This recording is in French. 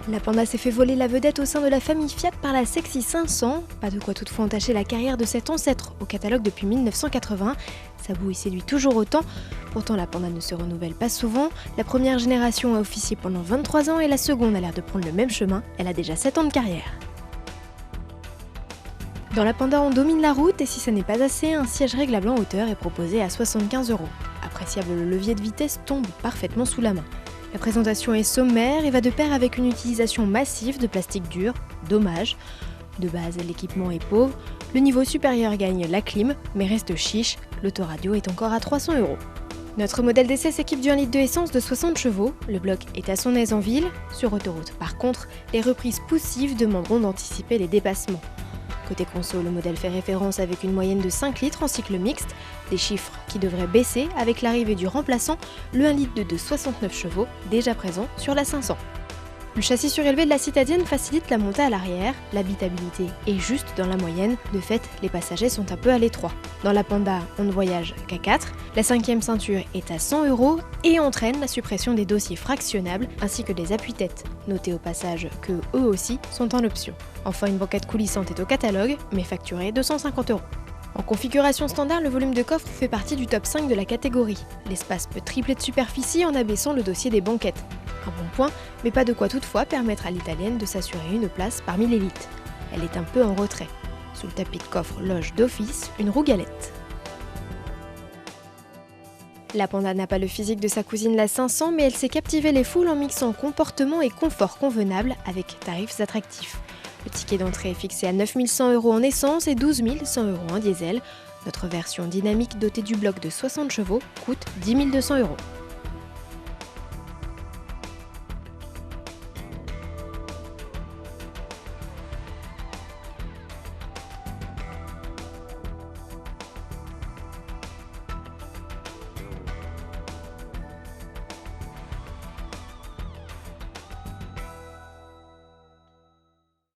La Panda s'est fait voler la vedette au sein de la famille Fiat par la Sexy 500. Pas de quoi toutefois entacher la carrière de cet ancêtre au catalogue depuis 1980. Sa bouille séduit toujours autant. Pourtant, la Panda ne se renouvelle pas souvent. La première génération a officié pendant 23 ans et la seconde a l'air de prendre le même chemin. Elle a déjà 7 ans de carrière. Dans la Panda, on domine la route et si ça n'est pas assez, un siège réglable en hauteur est proposé à 75 €. Appréciable, le levier de vitesse tombe parfaitement sous la main. La présentation est sommaire et va de pair avec une utilisation massive de plastique dur, dommage. De base, l'équipement est pauvre, le niveau supérieur gagne la clim, mais reste chiche, l'autoradio est encore à 300 €. Notre modèle d'essai s'équipe du 1 litre de essence de 60 chevaux, le bloc est à son aise en ville. Sur autoroute par contre, les reprises poussives demanderont d'anticiper les dépassements. Côté conso, le modèle fait référence avec une moyenne de 5 litres en cycle mixte, des chiffres qui devraient baisser avec l'arrivée du remplaçant, le 1 litre de 69 chevaux, déjà présent sur la 500. Le châssis surélevé de la citadienne facilite la montée à l'arrière, l'habitabilité est juste dans la moyenne, de fait, les passagers sont un peu à l'étroit. Dans la Panda, on ne voyage qu'à 4, la 5e ceinture est à 100 € et entraîne la suppression des dossiers fractionnables ainsi que des appuis-têtes. Notez au passage que eux aussi sont en option. Enfin, une banquette coulissante est au catalogue, mais facturée 250 €. En configuration standard, le volume de coffre fait partie du top 5 de la catégorie. L'espace peut tripler de superficie en abaissant le dossier des banquettes. Un bon point, mais pas de quoi toutefois permettre à l'italienne de s'assurer une place parmi l'élite. Elle est un peu en retrait. Sous le tapis de coffre loge d'office une roue galette. La Panda n'a pas le physique de sa cousine la 500, mais elle sait captiver les foules en mixant comportement et confort convenable avec tarifs attractifs. Le ticket d'entrée est fixé à 9 100 € en essence et 12 100 € en diesel. Notre version dynamique dotée du bloc de 60 chevaux coûte 10 200 €.